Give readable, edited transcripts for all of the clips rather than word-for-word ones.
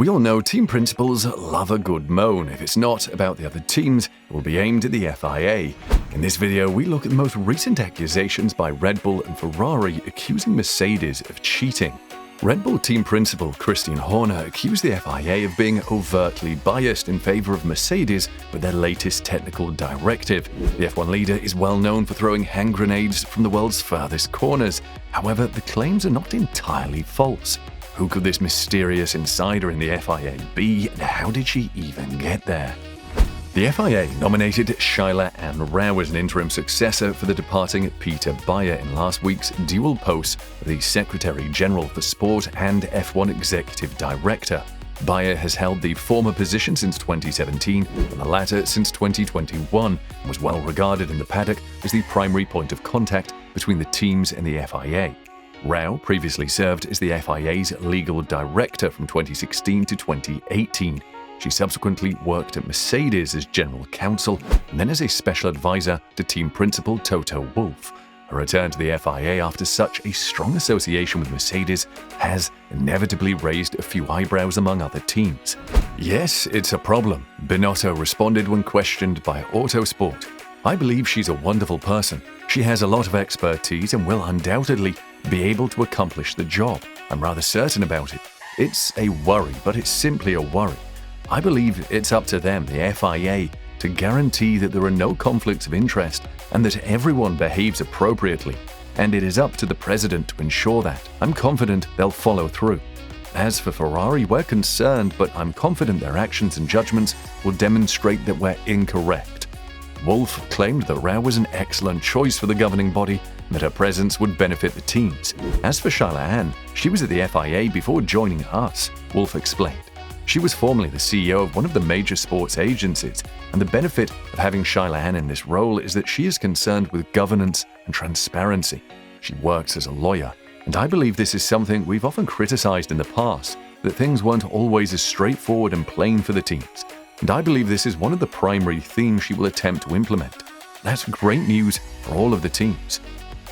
We all know team principals love a good moan. If it's not about the other teams, it will be aimed at the FIA. In this video, we look at the most recent accusations by Red Bull and Ferrari accusing Mercedes of cheating. Red Bull team principal Christian Horner accused the FIA of being overtly biased in favor of Mercedes with their latest technical directive. The F1 leader is well known for throwing hand grenades from the world's furthest corners. However, the claims are not entirely false. Who could this mysterious insider in the FIA be, and how did she even get there? The FIA nominated Shaila Ann Rao as an interim successor for the departing Peter Bayer in last week's dual posts of the Secretary General for Sport and F1 Executive Director. Bayer has held the former position since 2017 and the latter since 2021 and was well regarded in the paddock as the primary point of contact between the teams and the FIA. Rao previously served as the FIA's legal director from 2016 to 2018. She subsequently worked at Mercedes as general counsel and then as a special advisor to team principal Toto Wolff. Her return to the FIA after such a strong association with Mercedes has inevitably raised a few eyebrows among other teams. Yes, it's a problem, Binotto responded when questioned by Autosport. I believe she's a wonderful person. She has a lot of expertise and will undoubtedly be able to accomplish the job. I'm rather certain about it. It's a worry, but it's simply a worry. I believe it's up to them, the FIA, to guarantee that there are no conflicts of interest and that everyone behaves appropriately. And it is up to the president to ensure that. I'm confident they'll follow through. As for Ferrari, we're concerned, but I'm confident their actions and judgments will demonstrate that we're incorrect. Wolff claimed that Rao was an excellent choice for the governing body and that her presence would benefit the teams. As for Shaila Ann, she was at the FIA before joining us, Wolff explained. She was formerly the CEO of one of the major sports agencies, and the benefit of having Shaila Ann in this role is that she is concerned with governance and transparency. She works as a lawyer, and I believe this is something we've often criticized in the past, that things weren't always as straightforward and plain for the teams. And I believe this is one of the primary themes she will attempt to implement. That's great news for all of the teams.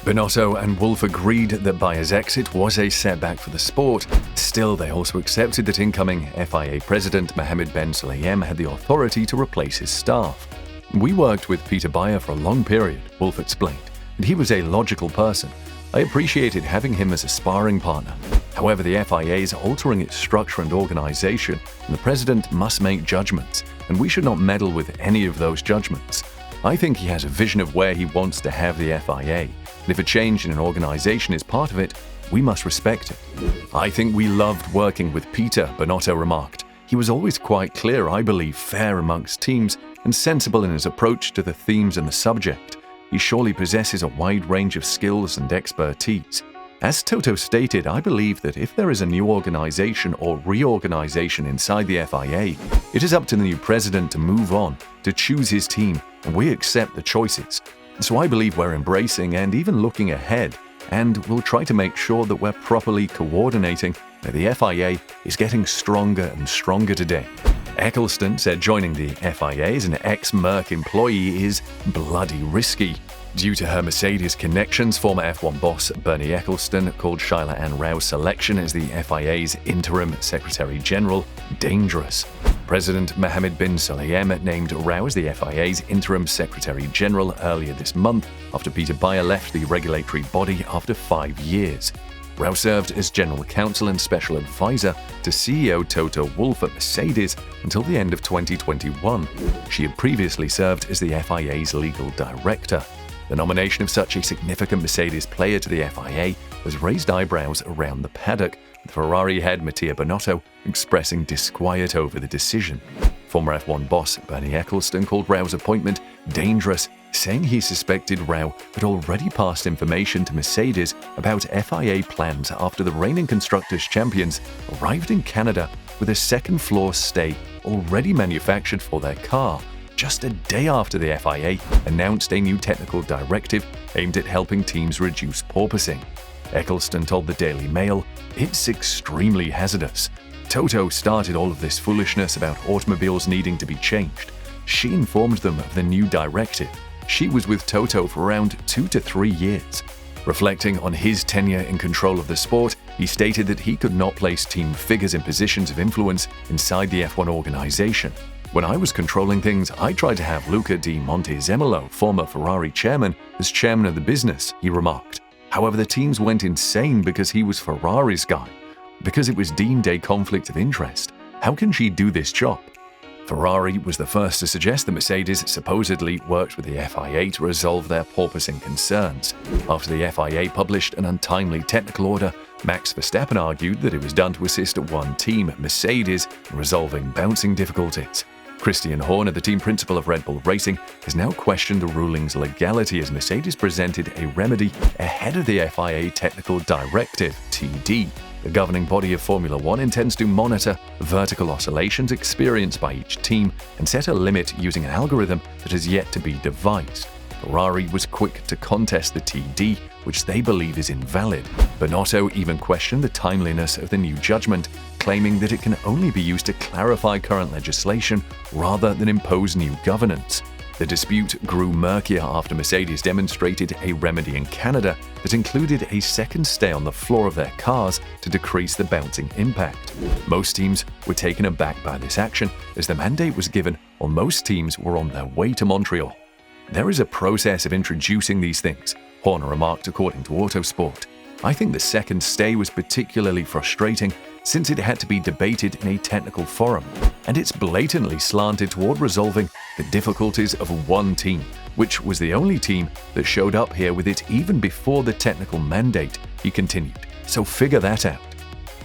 Binotto and Wolff agreed that Bayer's exit was a setback for the sport. Still, they also accepted that incoming FIA President Mohammed Ben Sulayem had the authority to replace his staff. We worked with Peter Bayer for a long period, Wolff explained, and he was a logical person. I appreciated having him as a sparring partner. However, the FIA is altering its structure and organization, and the president must make judgments, and we should not meddle with any of those judgments. I think he has a vision of where he wants to have the FIA, and if a change in an organization is part of it, we must respect it. I think we loved working with Peter, Binotto remarked. He was always quite clear, I believe, fair amongst teams, and sensible in his approach to the themes and the subject. He surely possesses a wide range of skills and expertise. As Toto stated, I believe that if there is a new organization or reorganization inside the FIA, it is up to the new president to move on, to choose his team, and we accept the choices. So I believe we're embracing and even looking ahead, and we'll try to make sure that we're properly coordinating, that the FIA is getting stronger and stronger today. Eccleston said joining the FIA as an ex-Merck employee is bloody risky. Due to her Mercedes connections, former F1 boss Bernie Eccleston called Shaila Ann Rao's selection as the FIA's interim Secretary General dangerous. President Mohammed bin Sulayem named Rao as the FIA's interim Secretary General earlier this month after Peter Bayer left the regulatory body after 5 years. Rao served as general counsel and special advisor to CEO Toto Wolff at Mercedes until the end of 2021. She had previously served as the FIA's legal director. The nomination of such a significant Mercedes player to the FIA has raised eyebrows around the paddock, with Ferrari head Mattia Binotto expressing disquiet over the decision. Former F1 boss Bernie Eccleston called Rao's appointment dangerous, saying he suspected Rao had already passed information to Mercedes about FIA plans after the reigning Constructors' Champions arrived in Canada with a second-floor stay already manufactured for their car, just a day after the FIA announced a new technical directive aimed at helping teams reduce porpoising. Eccleston told the Daily Mail, "It's extremely hazardous. Toto started all of this foolishness about automobiles needing to be changed. She informed them of the new directive. She was with Toto for around 2 to 3 years. Reflecting on his tenure in control of the sport, he stated that he could not place team figures in positions of influence inside the F1 organization. "When I was controlling things, I tried to have Luca di Montezemolo, former Ferrari chairman, as chairman of the business," he remarked. However, the teams went insane because he was Ferrari's guy. Because it was deemed a conflict of interest. How can she do this job? Ferrari was the first to suggest that Mercedes supposedly worked with the FIA to resolve their porpoising concerns. After the FIA published an untimely technical order, Max Verstappen argued that it was done to assist one team, Mercedes, in resolving bouncing difficulties. Christian Horner, the team principal of Red Bull Racing, has now questioned the ruling's legality as Mercedes presented a remedy ahead of the FIA technical directive, TD. The governing body of Formula One intends to monitor vertical oscillations experienced by each team and set a limit using an algorithm that has yet to be devised. Ferrari was quick to contest the TD, which they believe is invalid. Binotto even questioned the timeliness of the new judgment, claiming that it can only be used to clarify current legislation rather than impose new governance. The dispute grew murkier after Mercedes demonstrated a remedy in Canada that included a second stay on the floor of their cars to decrease the bouncing impact. Most teams were taken aback by this action as the mandate was given while most teams were on their way to Montreal. "There is a process of introducing these things," Horner remarked according to Autosport. "I think the second stay was particularly frustrating since it had to be debated in a technical forum, and it's blatantly slanted toward resolving the difficulties of one team, which was the only team that showed up here with it even before the technical mandate," he continued. "So figure that out."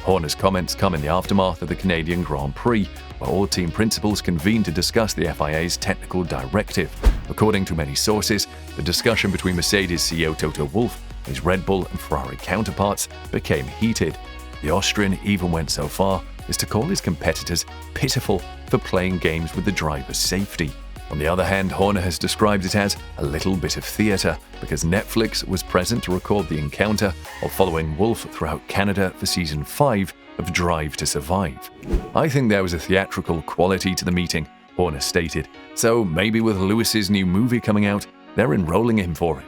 Horner's comments come in the aftermath of the Canadian Grand Prix, where all team principals convened to discuss the FIA's technical directive. According to many sources, the discussion between Mercedes CEO Toto Wolff and his Red Bull and Ferrari counterparts became heated. The Austrian even went so far as to call his competitors pitiful for playing games with the driver's safety. On the other hand, Horner has described it as a little bit of theatre because Netflix was present to record the encounter while following Wolff throughout Canada for Season 5 of Drive to Survive. "I think there was a theatrical quality to the meeting," Horner stated, "so maybe with Lewis's new movie coming out, they're enrolling him for it."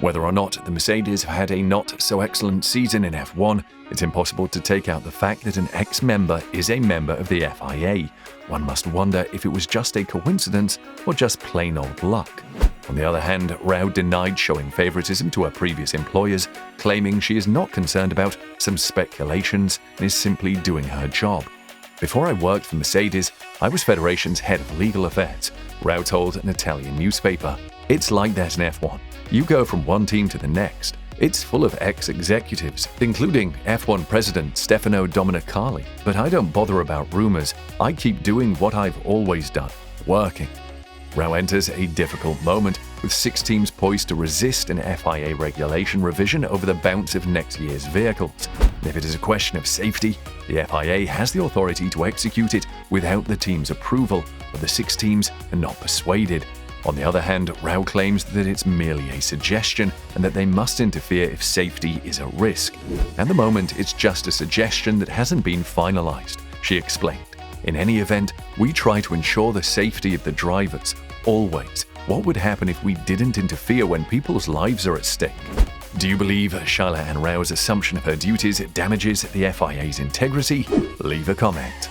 Whether or not the Mercedes have had a not-so-excellent season in F1, it's impossible to take out the fact that an ex-member is a member of the FIA. One must wonder if it was just a coincidence or just plain old luck. On the other hand, Rao denied showing favoritism to her previous employers, claiming she is not concerned about some speculations and is simply doing her job. "Before I worked for Mercedes, I was Federation's head of legal affairs," Rao told an Italian newspaper. "It's like that in F1. You go from one team to the next. It's full of ex-executives, including F1 President Stefano Domenicali. But I don't bother about rumors. I keep doing what I've always done, working." Rao enters a difficult moment, with 6 teams poised to resist an FIA regulation revision over the bounce of next year's vehicles. If it is a question of safety, the FIA has the authority to execute it without the team's approval, but the 6 teams are not persuaded. On the other hand, Rao claims that it's merely a suggestion and that they must interfere if safety is a risk. "At the moment, it's just a suggestion that hasn't been finalized," she explained. "In any event, we try to ensure the safety of the drivers, always. What would happen if we didn't interfere when people's lives are at stake?" Do you believe Shaila and Rao's assumption of her duties damages the FIA's integrity? Leave a comment.